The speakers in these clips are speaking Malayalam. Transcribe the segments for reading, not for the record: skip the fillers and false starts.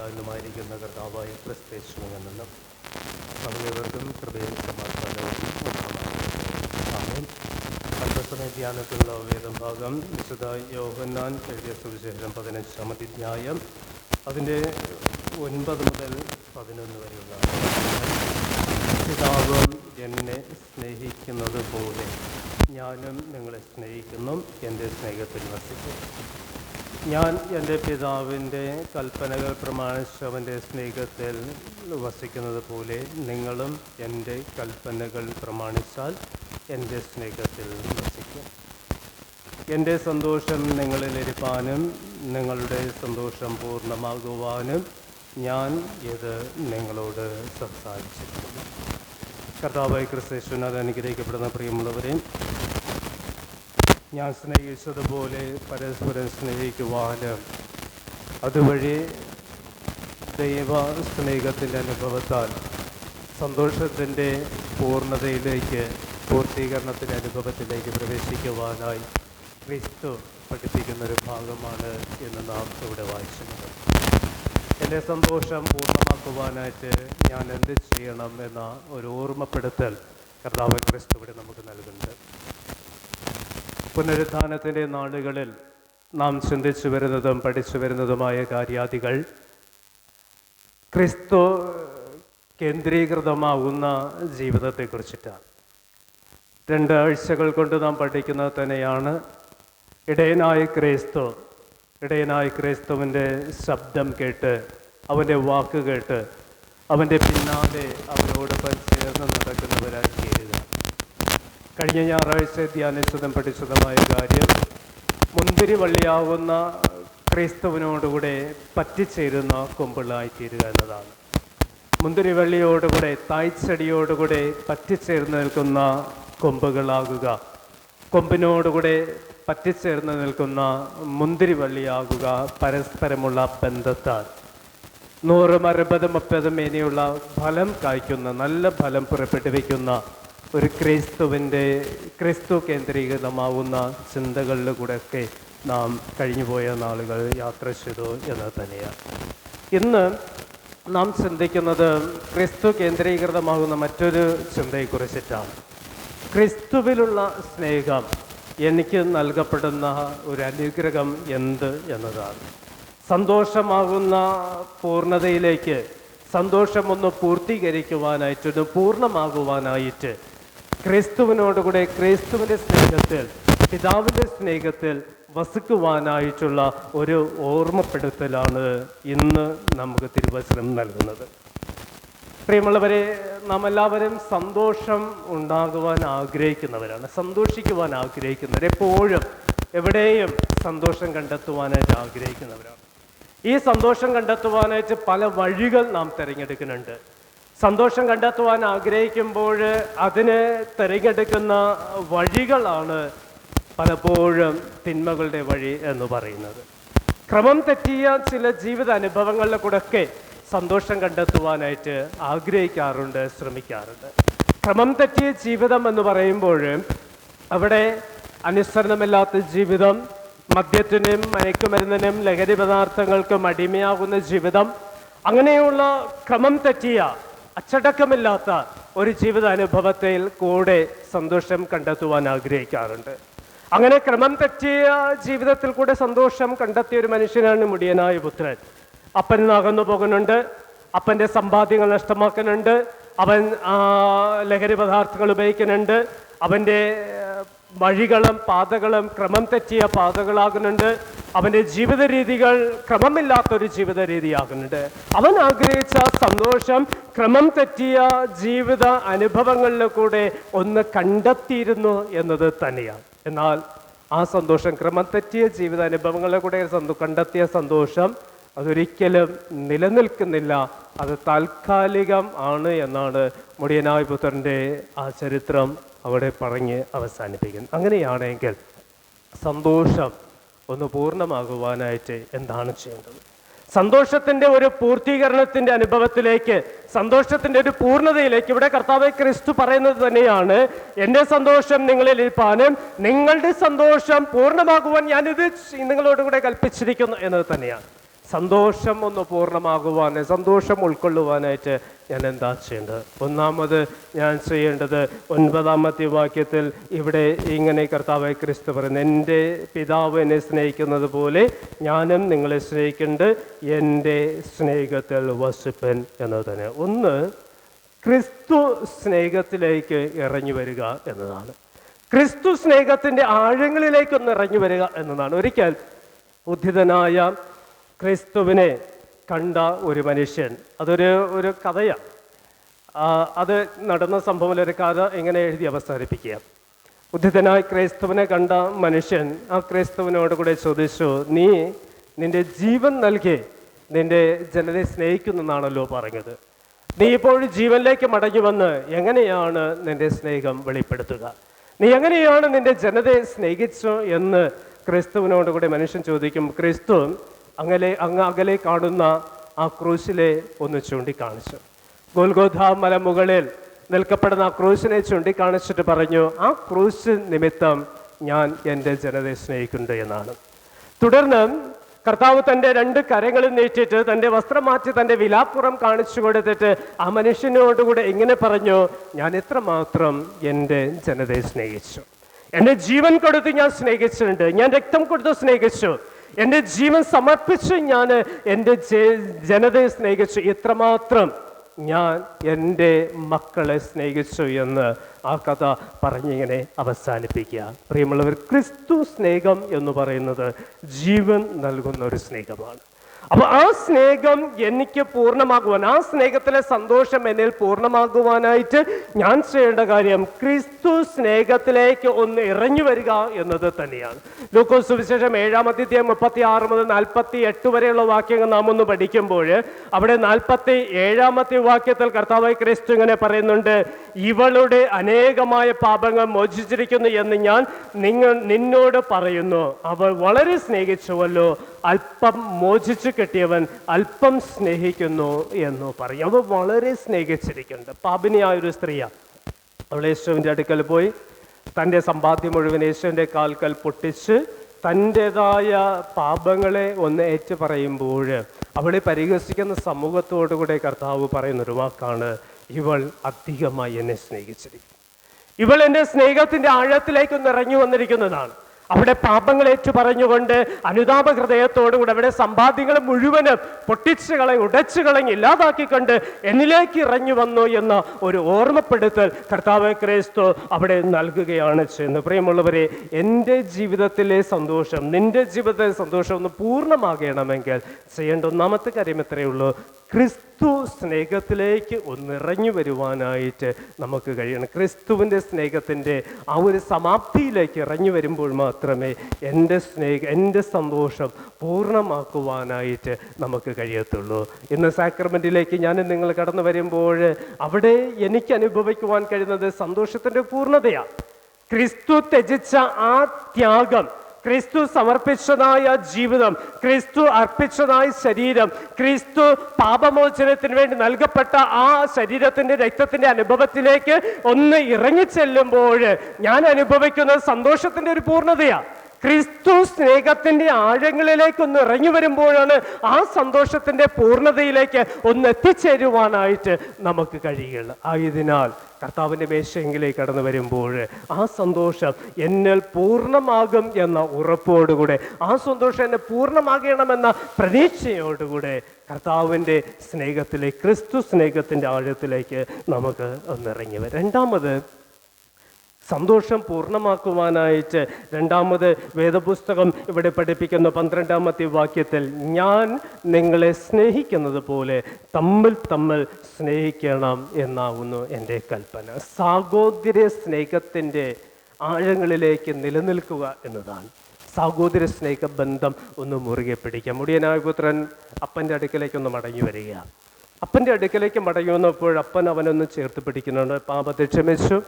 പരിപാലനമായിരിക്കുന്ന കർത്താവായ ക്രിസ്തേശുവിൽ നിന്നും നമ്മളിവർക്കും കൃപയും സമാധാനവും ആമേൻ. അല്പസമയ ധ്യാനത്തിലുള്ള വേദഭാഗം വിശുദ്ധ യോഹന്നാൻ എഴുതിയ സുവിശേഷം 15-ാം അധ്യായം അതിൻ്റെ 9 മുതൽ 11 വരെയുള്ള പിതാവും എന്നെ സ്നേഹിക്കുന്നത് പോലെ ഞാനും നിങ്ങളെ സ്നേഹിക്കുന്നു, എൻ്റെ സ്നേഹത്തിൽ വസിക്കും. ഞാൻ എൻ്റെ പിതാവിൻ്റെ കൽപ്പനകൾ പ്രമാണിച്ച് അവൻ്റെ സ്നേഹത്തിൽ വസിക്കുന്നത് പോലെ നിങ്ങളും എൻ്റെ കൽപ്പനകൾ പ്രമാണിച്ചാൽ എൻ്റെ സ്നേഹത്തിൽ വസിക്കും. എൻ്റെ സന്തോഷം നിങ്ങളിലിരിപ്പാനും നിങ്ങളുടെ സന്തോഷം പൂർണ്ണമാകുവാനും ഞാൻ ഇത് നിങ്ങളോട് സംസാരിച്ചിരിക്കുന്നു. കർത്താവായ ക്രിസ്തേശുവിനാൽ അനുഗ്രഹിക്കപ്പെടുന്ന പ്രിയമുള്ളവരെ, ഞാൻ സ്നേഹിച്ചതുപോലെ പരസ്പരം സ്നേഹിക്കുവാനും അതുവഴി ദൈവ സ്നേഹത്തിൻ്റെ അനുഭവത്താൽ സന്തോഷത്തിൻ്റെ പൂർത്തീകരണത്തിൻ്റെ അനുഭവത്തിലേക്ക് പ്രവേശിക്കുവാനായി ക്രിസ്തു പഠിപ്പിക്കുന്നൊരു ഭാഗമാണ് എന്ന് നാം ഇവിടെ വായിക്കുന്നത്. എൻ്റെ സന്തോഷം പൂർണ്ണമാക്കുവാനായിട്ട് ഞാൻ എന്ത് ചെയ്യണം എന്ന ഒരു ഓർമ്മപ്പെടുത്തൽ കർത്താവ് ക്രിസ്തു ഇവിടെ നമുക്ക് നൽകുന്നുണ്ട്. പുനരുത്ഥാനത്തിൻ്റെ നാളുകളിൽ നാം ചിന്തിച്ചു വരുന്നതും പഠിച്ചു വരുന്നതുമായ കാര്യാദികൾ ക്രിസ്തു കേന്ദ്രീകൃതമാകുന്ന ജീവിതത്തെക്കുറിച്ചിട്ടാണ്. 2 ആഴ്ചകൾ കൊണ്ട് നാം പഠിക്കുന്നത് തന്നെയാണ് ഇടയനായ ക്രിസ്തുവിൻ്റെ ശബ്ദം കേട്ട്, അവൻ്റെ വാക്ക് കേട്ട്, അവൻ്റെ പിന്നാലെ അവനോടൊപ്പം ചേർന്ന് നടക്കുന്നവരായി തീരുക. കഴിഞ്ഞ ഞായറാഴ്ച ധ്യാനിച്ചതും പഠിച്ചതുമായ കാര്യം മുന്തിരി വള്ളിയാവുന്ന ക്രിസ്തുവിനോടുകൂടെ പറ്റിച്ചേരുന്ന കൊമ്പുകളായിത്തീരുക എന്നതാണ്. മുന്തിരിവള്ളിയോടുകൂടെ, തായ്ച്ചെടിയോടുകൂടെ പറ്റിച്ചേർന്ന് നിൽക്കുന്ന കൊമ്പുകളാകുക, കൊമ്പിനോടുകൂടെ പറ്റിച്ചേർന്ന് നിൽക്കുന്ന മുന്തിരിവള്ളിയാകുക. പരസ്പരമുള്ള ബന്ധത്താൽ 100, 60, 30 ഇനിയുള്ള ഫലം കായ്ക്കുന്ന, നല്ല ഫലം പുറപ്പെടുവിക്കുന്ന ഒരു ക്രിസ്തു കേന്ദ്രീകൃതമാവുന്ന ചിന്തകളിലൂടെയൊക്കെ നാം കഴിഞ്ഞുപോയ നാളുകൾ യാത്ര ചെയ്തു എന്ന് തന്നെയാണ്. ഇന്ന് നാം ചിന്തിക്കുന്നത് ക്രിസ്തു കേന്ദ്രീകൃതമാകുന്ന മറ്റൊരു ചിന്തയെക്കുറിച്ചിട്ടാണ്. ക്രിസ്തുവിലുള്ള സ്നേഹം എനിക്ക് നൽകപ്പെടുന്ന ഒരു അനുഗ്രഹം എന്ത് എന്നതാണ്. സന്തോഷമാകുന്ന പൂർണ്ണതയിലേക്ക്, സന്തോഷമൊന്ന് പൂർത്തീകരിക്കുവാനായിട്ട്, പൂർണ്ണമാകുവാനായിട്ട് ക്രിസ്തുവിനോടുകൂടെ, ക്രിസ്തുവിൻ്റെ സ്നേഹത്തിൽ, പിതാവിൻ്റെ സ്നേഹത്തിൽ വസിക്കുവാനായിട്ടുള്ള ഒരു ഓർമ്മപ്പെടുത്തലാണ് ഇന്ന് നമുക്ക് തിരുവചനം നൽകുന്നത്. പ്രിയമുള്ളവരെ, നാം എല്ലാവരും സന്തോഷം ഉണ്ടാകുവാൻ ആഗ്രഹിക്കുന്നവരാണ്, സന്തോഷിക്കുവാൻ ആഗ്രഹിക്കുന്നവർ, എപ്പോഴും എവിടെയും സന്തോഷം കണ്ടെത്തുവാനായിട്ട് ആഗ്രഹിക്കുന്നവരാണ്. ഈ സന്തോഷം കണ്ടെത്തുവാനായിട്ട് പല വഴികൾ നാം തിരഞ്ഞെടുക്കുന്നുണ്ട്. സന്തോഷം കണ്ടെത്തുവാൻ ആഗ്രഹിക്കുമ്പോൾ അതിന് തിരഞ്ഞെടുക്കുന്ന വഴികളാണ് പലപ്പോഴും തിന്മകളുടെ വഴി എന്ന് പറയുന്നത്. ക്രമം തെറ്റിയ ചില ജീവിത അനുഭവങ്ങളിലെ കൂടെയൊക്കെ സന്തോഷം കണ്ടെത്തുവാനായിട്ട് ആഗ്രഹിക്കാറുണ്ട്, ശ്രമിക്കാറുണ്ട്. ക്രമം തെറ്റിയ ജീവിതം എന്ന് പറയുമ്പോൾ അവിടെ അനുസരണമില്ലാത്ത ജീവിതം, മദ്യത്തിനും മയക്കുമരുന്നിനും ലഹരി പദാർത്ഥങ്ങൾക്കും അടിമയാകുന്ന ജീവിതം, അങ്ങനെയുള്ള ക്രമം തെറ്റിയ, അച്ചടക്കമില്ലാത്ത ഒരു ജീവിത അനുഭവത്തിൽ കൂടെ സന്തോഷം കണ്ടെത്തുവാൻ ആഗ്രഹിക്കാറുണ്ട്. അങ്ങനെ ക്രമം തെറ്റിയ ജീവിതത്തിൽ കൂടെ സന്തോഷം കണ്ടെത്തിയ ഒരു മനുഷ്യനാണ് മുടിയനായ പുത്രൻ. അപ്പൻ അകന്നു പോകുന്നുണ്ട്, അപ്പൻ്റെ സമ്പാദ്യങ്ങൾ നഷ്ടമാക്കുന്നുണ്ട്, അവൻ ലഹരി പദാർത്ഥങ്ങൾ ഉപയോഗിക്കുന്നുണ്ട്, അവൻ്റെ വഴികളും പാതകളും ക്രമം തെറ്റിയ പാതകളാകുന്നുണ്ട്, അവൻ്റെ ജീവിത രീതികൾ ക്രമമില്ലാത്തൊരു ജീവിത രീതിയാകുന്നുണ്ട്. അവൻ ആഗ്രഹിച്ച സന്തോഷം ക്രമം തെറ്റിയ ജീവിത അനുഭവങ്ങളിലെ കൂടെ ഒന്ന് കണ്ടെത്തിയിരുന്നു എന്നത് തന്നെയാണ്. എന്നാൽ ആ സന്തോഷം, ക്രമം തെറ്റിയ ജീവിത അനുഭവങ്ങളിലെ കൂടെ കണ്ടെത്തിയ സന്തോഷം അതൊരിക്കലും നിലനിൽക്കുന്നില്ല, അത് താൽക്കാലികം ആണ് എന്നാണ് മുടിയനായ പുത്രൻ്റെ ആ ചരിത്രം അവിടെ പറഞ്ഞ് അവസാനിപ്പിക്കുന്നത്. അങ്ങനെയാണെങ്കിൽ സന്തോഷം ഒന്ന് പൂർണ്ണമാകുവാനായിട്ട് എന്താണ് ചെയ്യേണ്ടത്? സന്തോഷത്തിൻ്റെ ഒരു പൂർത്തീകരണത്തിൻ്റെ അനുഭവത്തിലേക്ക്, സന്തോഷത്തിൻ്റെ ഒരു പൂർണ്ണതയിലേക്ക് ഇവിടെ കർത്താവ് ക്രിസ്തു പറയുന്നത് തന്നെയാണ്, എൻ്റെ സന്തോഷം നിങ്ങളിൽ ഇരിപ്പാനും നിങ്ങളുടെ സന്തോഷം പൂർണ്ണമാകുവാൻ ഞാനിത് നിങ്ങളോടുകൂടെ കൽപ്പിച്ചിരിക്കുന്നു എന്നത് തന്നെയാണ്. സന്തോഷം ഒന്ന് പൂർണ്ണമാകുവാൻ, സന്തോഷം ഉൾക്കൊള്ളുവാനായിട്ട് ഞാൻ എന്താ ചെയ്യേണ്ടത്? ഒന്നാമത് ഞാൻ ചെയ്യേണ്ടത് 9-ാമത്തെ വാക്യത്തിൽ ഇവിടെ ഇങ്ങനെ കർത്താവായ ക്രിസ്തു പറയുന്നത്, എൻ്റെ പിതാവ് എന്നെ സ്നേഹിക്കുന്നത് പോലെ ഞാനും നിങ്ങളെ സ്നേഹിക്കുന്നുണ്ട്, എൻ്റെ സ്നേഹത്തിൽ വസിപ്പൻ എന്നത് തന്നെ. ഒന്ന്, ക്രിസ്തു സ്നേഹത്തിലേക്ക് ഇറങ്ങി വരിക എന്നതാണ്. ക്രിസ്തു സ്നേഹത്തിൻ്റെ ആഴങ്ങളിലേക്കൊന്ന് ഇറങ്ങി വരിക എന്നതാണ്. ഒരിക്കൽ ഉദ്ധിതനായ ക്രിസ്തുവിനെ കണ്ട ഒരു മനുഷ്യൻ, അതൊരു കഥയാണ്. അത് നടന്ന സംഭവം ഒരു കഥ ഇങ്ങനെ എഴുതി അവസാനിപ്പിക്കുക. ഉദ്ധിതനായ ക്രിസ്തുവിനെ കണ്ട മനുഷ്യൻ ആ ക്രിസ്തുവിനോട് കൂടെ ചോദിച്ചു, നീ നിന്റെ ജീവൻ നൽകി നിന്റെ ജനതയെ സ്നേഹിക്കുന്നെന്നാണല്ലോ പറഞ്ഞത്. നീ ഇപ്പോഴും ജീവനിലേക്ക് മടങ്ങി വന്ന് എങ്ങനെയാണ് നിന്റെ സ്നേഹം വെളിപ്പെടുത്തുക? നീ എങ്ങനെയാണ് നിന്റെ ജനതയെ സ്നേഹിച്ചു എന്ന് ക്രിസ്തുവിനോട് കൂടെ മനുഷ്യൻ ചോദിക്കും. ക്രിസ്തു അങ്ങ് അകലെ കാണുന്ന ആ ക്രൂശിലെ ഒന്ന് ചൂണ്ടിക്കാണിച്ചു. ഗോൽഗോഥാ മലമുകളിൽ നിൽക്കപ്പെടുന്ന ആ ക്രൂശിനെ ചൂണ്ടിക്കാണിച്ചിട്ട് പറഞ്ഞു, ആ ക്രൂശ് നിമിത്തം ഞാൻ എൻ്റെ ജനതയെ സ്നേഹിക്കുന്നുണ്ട് എന്നാണ്. തുടർന്ന് കർത്താവ് തൻ്റെ 2 കരങ്ങളും നീട്ടിയിട്ട് തൻ്റെ വസ്ത്രം മാറ്റി തൻ്റെ വിലാപ്പുറം കാണിച്ചു കൊടുത്തിട്ട് ആ മനുഷ്യനോടുകൂടെ ഇങ്ങനെ പറഞ്ഞു, ഞാൻ എത്രമാത്രം എൻ്റെ ജനതയെ സ്നേഹിച്ചു. എൻ്റെ ജീവൻ കൊടുത്ത് ഞാൻ സ്നേഹിച്ചിട്ടുണ്ട്, ഞാൻ രക്തം കൊടുത്ത് സ്നേഹിച്ചു, എൻ്റെ ജീവൻ സമർപ്പിച്ച് ഞാൻ എൻ്റെ ജനതയെ സ്നേഹിച്ചു, എത്രമാത്രം ഞാൻ എൻ്റെ മക്കളെ സ്നേഹിച്ചു എന്ന് ആ കഥ പറഞ്ഞിങ്ങനെ അവസാനിപ്പിക്കുക. പ്രിയമുള്ളവർ, ക്രിസ്തു സ്നേഹം എന്ന് പറയുന്നത് ജീവൻ നൽകുന്ന ഒരു സ്നേഹമാണ്. അപ്പോൾ ആ സ്നേഹം എനിക്ക് പൂർണ്ണമാകുവാൻ, ആ സ്നേഹത്തിലെ സന്തോഷം എന്നിൽ പൂർണ്ണമാകുവാനായിട്ട് ഞാൻ ചെയ്യേണ്ട കാര്യം ക്രിസ്തു സ്നേഹത്തിലേക്ക് ഒന്ന് ഇറങ്ങി വരിക എന്നത് തന്നെയാണ്. ലൂക്കോസ് സുവിശേഷം 7-ാം അധ്യായം 36 മുതൽ 48 വരെയുള്ള വാക്യങ്ങൾ നാം ഒന്ന് പഠിക്കുമ്പോൾ അവിടെ 47-ാമത്തെ വാക്യത്തിൽ കർത്താവായ ക്രിസ്തു ഇങ്ങനെ പറയുന്നുണ്ട്, ഇവളുടെ അനേകമായ പാപങ്ങൾ മോചിച്ചിരിക്കുന്നു എന്ന് ഞാൻ നിന്നോട് പറയുന്നു. അവൾ വളരെ സ്നേഹിച്ചുവല്ലോ, അല്പം മോചിച്ചു കിട്ടിയവൻ അല്പം സ്നേഹിക്കുന്നു എന്ന് പറയും. അവൾ വളരെ സ്നേഹിച്ചിരിക്കുന്നുണ്ട്. പാപിനിയായൊരു സ്ത്രീയാണ്. അവൾ യേശുവിൻ്റെ അടുക്കൽ പോയി തൻ്റെ സമ്പാദ്യം മുഴുവൻ യേശുവിൻ്റെ കാൽക്കൽ പൊട്ടിച്ച് തൻ്റെതായ പാപങ്ങളെ ഒന്ന് ഏറ്റു പറയുമ്പോൾ അവളെ പരിഹസിക്കുന്ന സമൂഹത്തോടുകൂടെ കർത്താവ് പറയുന്നൊരു വാക്കാണ്, ഇവൾ അധികമായി എന്നെ സ്നേഹിച്ചിരിക്കുന്നു. ഇവൾ എൻ്റെ സ്നേഹത്തിൻ്റെ ആഴത്തിലേക്കൊന്ന് ഇറങ്ങി വന്നിരിക്കുന്നതാണ്. അവിടെ പാപങ്ങൾ ഏറ്റു പറഞ്ഞുകൊണ്ട് അനുതാപ ഹൃദയത്തോടുകൂടെ അവിടെ സമ്പാദ്യങ്ങൾ മുഴുവനും പൊട്ടിച്ചു കളഞ്ഞ് ഉടച്ചു കളഞ്ഞ് ഇല്ലാതാക്കിക്കൊണ്ട് എന്നിലേക്ക് ഇറങ്ങി വന്നു എന്ന ഒരു ഓർമ്മപ്പെടുത്തൽ കർത്താവ് ക്രിസ്തു അവിടെ നൽകുകയാണ് ചെയ്യുന്നത്. പ്രിയമുള്ളവരെ, എൻ്റെ ജീവിതത്തിലെ സന്തോഷം, നിന്റെ ജീവിതത്തിലെ സന്തോഷം ഒന്ന് പൂർണ്ണമാകണമെങ്കിൽ ചെയ്യേണ്ട ഒന്നാമത്തെ കാര്യം എത്രയേ ഉള്ളൂ, ക്രിസ്തു സ്നേഹത്തിലേക്ക് ഒന്നിറങ്ങി വരുവാനായിട്ട് നമുക്ക് കഴിയണം. ക്രിസ്തുവിൻ്റെ സ്നേഹത്തിൻ്റെ ആ ഒരു സമാപ്തിയിലേക്ക് ഇറങ്ങി വരുമ്പോൾ മാത്രമേ എൻ്റെ സന്തോഷം പൂർണ്ണമാക്കുവാനായിട്ട് നമുക്ക് കഴിയത്തുള്ളൂ. ഇന്ന് സാക്രമെൻറ്റിലേക്ക് ഞാൻ നിങ്ങൾ കടന്നു വരുമ്പോൾ അവിടെ എനിക്ക് അനുഭവിക്കുവാൻ കഴിയുന്നത് സന്തോഷത്തിൻ്റെ പൂർണ്ണതയാണ്. ക്രിസ്തു ത്യജിച്ച ആ ത്യാഗം, ക്രിസ്തു സമർപ്പിച്ചതായ ജീവിതം, ക്രിസ്തു അർപ്പിച്ചതായ ശരീരം, ക്രിസ്തു പാപമോചനത്തിന് വേണ്ടി നൽകപ്പെട്ട ആ ശരീരത്തിൻ്റെ രക്തത്തിൻ്റെ അനുഭവത്തിലേക്ക് ഒന്ന് ഇറങ്ങിച്ചെല്ലുമ്പോൾ ഞാൻ അനുഭവിക്കുന്ന സന്തോഷത്തിൻ്റെ ഒരു പൂർണ്ണതയാണ്. ക്രിസ്തു സ്നേഹത്തിൻ്റെ ആഴങ്ങളിലേക്ക് ഇറങ്ങി വരുമ്പോഴാണ് ആ സന്തോഷത്തിൻ്റെ പൂർണ്ണതയിലേക്ക് ഒന്ന് എത്തിച്ചേരുവാനായിട്ട് നമുക്ക് കഴിയുകയുള്ളു. ആയതിനാൽ കർത്താവിൻ്റെ മേശയെങ്കിലേക്ക് കടന്നു വരുമ്പോൾ ആ സന്തോഷം എന്നിൽ പൂർണ്ണമാകും എന്ന ഉറപ്പോടുകൂടെ, ആ സന്തോഷം എന്നെ പൂർണ്ണമാകണമെന്ന പ്രതീക്ഷയോടുകൂടെ കർത്താവിൻ്റെ സ്നേഹത്തിലേക്ക്, ക്രിസ്തു സ്നേഹത്തിൻ്റെ ആഴത്തിലേക്ക് നമുക്ക് ഒന്നിറങ്ങി വരാം. രണ്ടാമത്, സന്തോഷം പൂർണ്ണമാക്കുവാനായിട്ട് രണ്ടാമത് വേദപുസ്തകം ഇവിടെ പഠിപ്പിക്കുന്ന 12-ാമത്തെ വാക്യത്തിൽ, ഞാൻ നിങ്ങളെ സ്നേഹിക്കുന്നത് പോലെ തമ്മിൽ സ്നേഹിക്കണം എന്നാവുന്നു എൻ്റെ കൽപ്പന. സാഹോദര്യ സ്നേഹത്തിൻ്റെ ആഴങ്ങളിലേക്ക് നിലനിൽക്കുക എന്നതാണ്. സാഹോദര്യ സ്നേഹബന്ധം ഒന്ന് മുറുകെ പിടിക്കുക. മുടിയനായ പുത്രൻ അപ്പൻ്റെ അടുക്കലേക്കൊന്ന് മടങ്ങി വരിക. അപ്പൻ്റെ അടുക്കലേക്ക് മടങ്ങി വന്നപ്പോൾ അപ്പൻ അവനൊന്ന് ചേർത്ത് പിടിക്കുന്നുണ്ട്. പാപത്തെ ക്ഷമിച്ചു,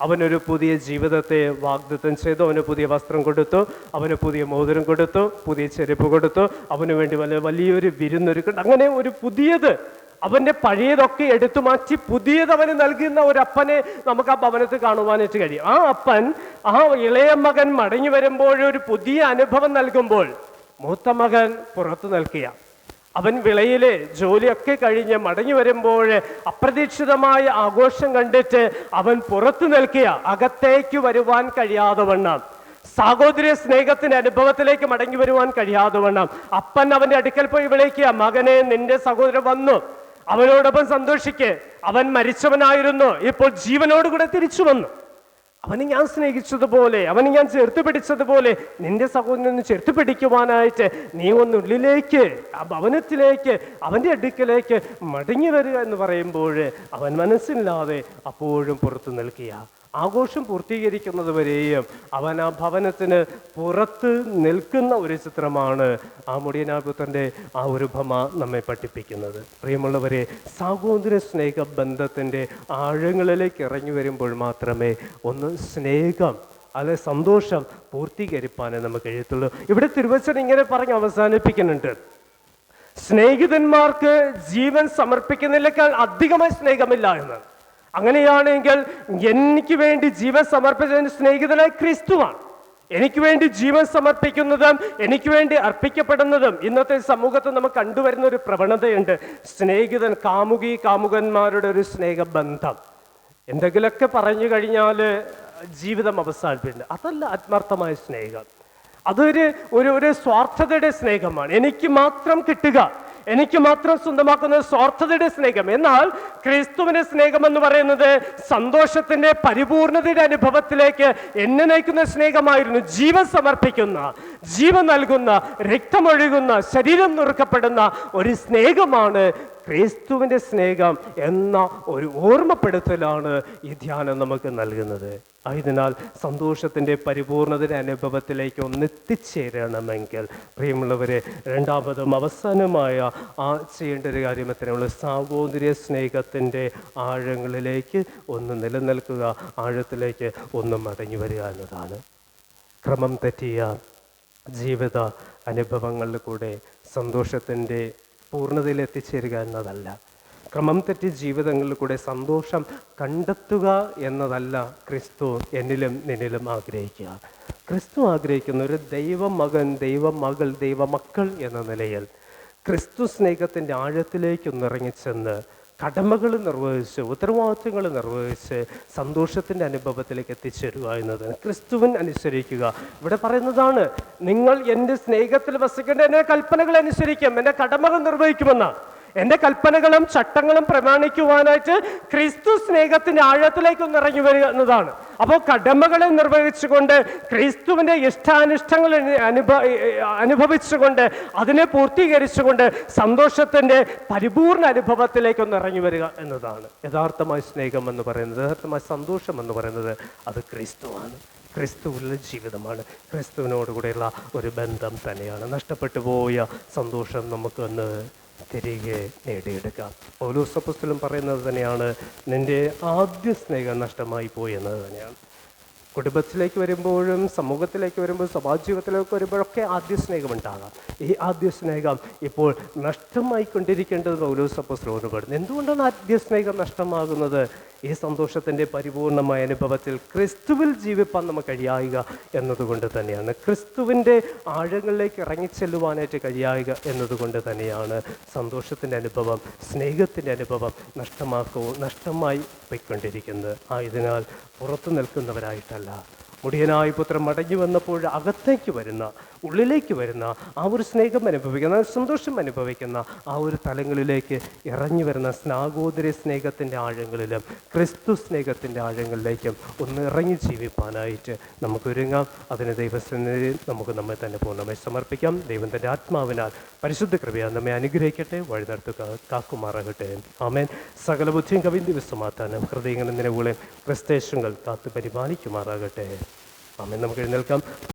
അവനൊരു പുതിയ ജീവിതത്തെ വാഗ്ദത്തം ചെയ്തു, അവന് പുതിയ വസ്ത്രം കൊടുത്തു, അവന് പുതിയ മോതിരം കൊടുത്തു, പുതിയ ചെരുപ്പ് കൊടുത്തു, അവന് വേണ്ടി വലിയൊരു വിരുന്നൊരുക്കുണ്ട്. അങ്ങനെ ഒരു പുതിയത്, അവൻ്റെ പഴയതൊക്കെ എടുത്തു മാറ്റി പുതിയത് അവന് നൽകുന്ന ഒരു അപ്പനെ നമുക്ക് ആ ഭവനത്തിൽ കാണുവാനായിട്ട് കഴിയും. ആ അപ്പൻ ആ ഇളയ മകൻ മടങ്ങി വരുമ്പോൾ ഒരു പുതിയ അനുഭവം നൽകുമ്പോൾ മൂത്ത മകൻ പുറത്തു നിൽക്കുക. അവൻ വിളയിലെ ജോലിയൊക്കെ കഴിഞ്ഞ് മടങ്ങി വരുമ്പോൾ അപ്രതീക്ഷിതമായ ആഘോഷം കണ്ടിട്ട് അവൻ പുറത്തു നിൽക്കുക, അകത്തേക്ക് വരുവാൻ കഴിയാതെ വണ്ണം. സഹോദര സ്നേഹത്തിന്റെ അനുഭവത്തിലേക്ക് മടങ്ങി വരുവാൻ കഴിയാതെ വണ്ണം അപ്പൻ അവന്റെ അടുക്കൽ പോയി വിളിക്കുക, മകനെ, നിന്റെ സഹോദരൻ വന്നു, അവനോടൊപ്പം സന്തോഷിക്ക്, അവൻ മരിച്ചവനായിരുന്നു, ഇപ്പോൾ ജീവനോടുകൂടെ തിരിച്ചു വന്നു. അവനെ ഞാൻ സ്നേഹിച്ചതുപോലെ, അവനെ ഞാൻ ചേർത്ത് പിടിച്ചതുപോലെ നിന്റെ സഹോദരനെ ചേർത്ത് പിടിക്കുവാനായിട്ട് നീ ഒന്നുള്ളിലേക്ക്, ആ ഭവനത്തിലേക്ക്, അവൻ്റെ അടുക്കലേക്ക് മടങ്ങി വരിക എന്ന് പറയുമ്പോൾ അവൻ മനസ്സില്ലാതെ അപ്പോഴും പുറത്തു നിൽക്കുക. ആഘോഷം പൂർത്തീകരിക്കുന്നത് വരെയും അവൻ ആ ഭവനത്തിന് പുറത്ത് നിൽക്കുന്ന ഒരു ചിത്രമാണ് ആ മുടിയനാപുത്രൻ്റെ ആ ഒരു ഉപമ നമ്മെ പഠിപ്പിക്കുന്നത്. പ്രിയമുള്ളവരെ, സഹോദര സ്നേഹ ബന്ധത്തിൻ്റെ ആഴങ്ങളിലേക്ക് ഇറങ്ങി വരുമ്പോൾ മാത്രമേ ഒന്ന് സ്നേഹം, അത് സന്തോഷം പൂർത്തീകരിപ്പാനേ നമുക്ക് കഴിയത്തുള്ളൂ. ഇവിടെ തിരുവചനം ഇങ്ങനെ പറഞ്ഞ് അവസാനിപ്പിക്കുന്നുണ്ട്, സ്നേഹിതന്മാർക്ക് ജീവൻ സമർപ്പിക്കുന്നതിനേക്കാൾ അധികമായി സ്നേഹമില്ല എന്നാണ്. അങ്ങനെയാണെങ്കിൽ എനിക്ക് വേണ്ടി ജീവൻ സമർപ്പിച്ചതിന് സ്നേഹിതനായ ക്രിസ്തുവാണ്. എനിക്ക് വേണ്ടി ജീവൻ സമർപ്പിക്കുന്നതും എനിക്ക് വേണ്ടി അർപ്പിക്കപ്പെടുന്നതും ഇന്നത്തെ സമൂഹത്തിൽ നമുക്ക് കണ്ടുവരുന്ന ഒരു പ്രവണതയുണ്ട്. സ്നേഹിതൻ, കാമുകന്മാരുടെ ഒരു സ്നേഹബന്ധം. എന്തെങ്കിലുമൊക്കെ പറഞ്ഞു കഴിഞ്ഞാൽ ജീവിതം അവസാനിപ്പിട്ടുണ്ട്. അതല്ല ആത്മാർത്ഥമായ സ്നേഹം. അതൊരു ഒരു സ്വാർത്ഥതയുടെ സ്നേഹമാണ്. എനിക്ക് മാത്രം കിട്ടുക, എനിക്ക് മാത്രം സ്വന്തമാക്കുന്ന സ്വാർത്ഥതയുടെ സ്നേഹം. എന്നാൽ ക്രിസ്തുവിന്റെ സ്നേഹം എന്ന് പറയുന്നത് സന്തോഷത്തിന്റെ പരിപൂർണതയുടെ അനുഭവത്തിലേക്ക് എന്നെ നയിക്കുന്ന സ്നേഹമായിരുന്നു. ജീവൻ സമർപ്പിക്കുന്ന, ജീവൻ നൽകുന്ന, രക്തമൊഴുകുന്ന, ശരീരം നുറുക്കപ്പെടുന്ന ഒരു സ്നേഹമാണ് ക്രിസ്തുവിന്റെ സ്നേഹം എന്ന ഒരു ഓർമ്മപ്പെടുത്തലാണ് ഈ ധ്യാനം നമുക്ക് നൽകുന്നത്. ആയതിനാൽ സന്തോഷത്തിൻ്റെ പരിപൂർണതയുടെ അനുഭവത്തിലേക്ക് ഒന്നെത്തിച്ചേരണമെങ്കിൽ പ്രിയമുള്ളവരെ, രണ്ടാമതും അവസാനമായ ചെയ്യേണ്ട ഒരു കാര്യം എത്രയുള്ള സാഹോദര്യ സ്നേഹത്തിൻ്റെ ആഴങ്ങളിലേക്ക് ഒന്ന് നിലനിൽക്കുക, ആഴത്തിലേക്ക് ഒന്ന് മടങ്ങി വരിക എന്നതാണ്. ക്രമം തെറ്റിയ ജീവിത അനുഭവങ്ങളിൽ കൂടെ സന്തോഷത്തിൻ്റെ പൂർണ്ണതയിൽ എത്തിച്ചേരുക എന്നതല്ല. ക്രമം തെറ്റി ജീവിതങ്ങളിൽ കൂടെ സന്തോഷം കണ്ടെത്തുക എന്നതല്ല ക്രിസ്തു എന്നിലും നിന്നിലും ആഗ്രഹിക്കുക. ക്രിസ്തു ആഗ്രഹിക്കുന്ന ഒരു ദൈവമകൻ, ദൈവമകൾ, ദൈവമക്കൾ എന്ന നിലയിൽ ക്രിസ്തു സ്നേഹത്തിൻ്റെ ആഴത്തിലേക്കൊന്നിറങ്ങിച്ചെന്ന് കടമകൾ നിർവഹിച്ച്, ഉത്തരവാദിത്വങ്ങൾ നിർവഹിച്ച് സന്തോഷത്തിൻ്റെ അനുഭവത്തിലേക്ക് എത്തിച്ചേരുക എന്നതാണ്. ക്രിസ്തുവിൻ അനുസരിക്കുക. ഇവിടെ പറയുന്നതാണ്, നിങ്ങൾ എൻ്റെ സ്നേഹത്തിൽ വസിക്കേണ്ട, എൻ്റെ കൽപ്പനകൾ അനുസരിക്കും, എൻ്റെ കടമകൾ നിർവഹിക്കുമെന്നാണ്. എൻ്റെ കൽപ്പനകളും ചട്ടങ്ങളും പ്രമാണിക്കുവാനായിട്ട് ക്രിസ്തു സ്നേഹത്തിൻ്റെ ആഴത്തിലേക്ക് ഒന്ന് ഇറങ്ങി വരിക എന്നതാണ്. അപ്പോൾ കടമകളെ നിർവഹിച്ചുകൊണ്ട് ക്രിസ്തുവിൻ്റെ ഇഷ്ടാനിഷ്ടങ്ങൾ അനുഭവിച്ചുകൊണ്ട് അതിനെ പൂർത്തീകരിച്ചുകൊണ്ട് സന്തോഷത്തിൻ്റെ പരിപൂർണ അനുഭവത്തിലേക്കൊന്ന് ഇറങ്ങി വരിക എന്നതാണ് യഥാർത്ഥമായ സ്നേഹം എന്ന് പറയുന്നത്. യഥാർത്ഥമായ സന്തോഷം എന്ന് പറയുന്നത് അത് ക്രിസ്തുവാണ്. ക്രിസ്തുവിലുള്ള ജീവിതമാണ്, ക്രിസ്തുവിനോടുകൂടെയുള്ള ഒരു ബന്ധം തന്നെയാണ്. നഷ്ടപ്പെട്ടു പോയ സന്തോഷം നമുക്കൊന്ന് തിരികെ നേടിയെടുക്കാം. പൗലോസ് അപ്പോസ്തലൻ പറയുന്നത് തന്നെയാണ്, നിൻ്റെ ആദ്യ സ്നേഹം നഷ്ടമായി പോയി എന്നത് തന്നെയാണ്. കുടുംബത്തിലേക്ക് വരുമ്പോഴും സമൂഹത്തിലേക്ക് വരുമ്പോൾ സമാജീവിതത്തിലേക്ക് വരുമ്പോഴൊക്കെ ആദ്യ സ്നേഹം ഉണ്ടാകാം. ഈ ആദ്യ സ്നേഹം ഇപ്പോൾ നഷ്ടമായിക്കൊണ്ടിരിക്കേണ്ടത് പൗലോസ് അപ്പോസ്തലൻ ഓർമ്മപ്പെടുന്നു. എന്തുകൊണ്ടാണ് ആദ്യ സ്നേഹം നഷ്ടമാകുന്നത്? ഈ സന്തോഷത്തിൻ്റെ പരിപൂർണമായ അനുഭവത്തിൽ ക്രിസ്തുവിൽ ജീവിപ്പാൻ നമുക്ക് കഴിയുക എന്നതുകൊണ്ട് തന്നെയാണ്. ക്രിസ്തുവിൻ്റെ ആഴങ്ങളിലേക്ക് ഇറങ്ങിച്ചെല്ലുവാനായിട്ട് കഴിയുക എന്നതുകൊണ്ട് തന്നെയാണ് സന്തോഷത്തിൻ്റെ അനുഭവം, സ്നേഹത്തിൻ്റെ അനുഭവം നഷ്ടമായി പോയിക്കൊണ്ടിരിക്കുന്നത്. ആയതിനാൽ പുറത്തു നിൽക്കുന്നവരായിട്ടല്ല, മുടിയനായ പുത്രൻ മടങ്ങി വന്നപ്പോൾ അകത്തേക്ക് വരുന്ന, ഉള്ളിലേക്ക് വരുന്ന ആ ഒരു സ്നേഹം അനുഭവിക്കുന്ന, സന്തോഷം അനുഭവിക്കുന്ന ആ ഒരു തലങ്ങളിലേക്ക് ഇറങ്ങി വരുന്ന സ്നാഗോദര സ്നേഹത്തിൻ്റെ ആഴങ്ങളിലും ക്രിസ്തു സ്നേഹത്തിൻ്റെ ആഴങ്ങളിലേക്കും ഒന്ന് ഇറങ്ങി ജീവിപ്പാനായിട്ട് നമുക്കൊരുങ്ങാം. അതിന് ദൈവസന്നിധിയിൽ നമുക്ക് നമ്മെ തന്നെ പൂർണ്ണമായി സമർപ്പിക്കാം. ദൈവം തൻ്റെ ആത്മാവിനാൽ പരിശുദ്ധ കൃപയാൽ നമ്മെ അനുഗ്രഹിക്കട്ടെ, വഴി നടത്തുക, കാക്കുമാറാകട്ടെ. ആമേൻ. സകല ബുദ്ധിയും കവിന്തി വിശ്വമാത്താനും ഹൃദയങ്ങളിൽ നിലവുകളെ ക്രിസ്തേശങ്ങൾ കാത്തു പരിപാലിക്കുമാറാകട്ടെ. ആമേൻ. നമുക്ക് എഴുന്നേൽക്കാം.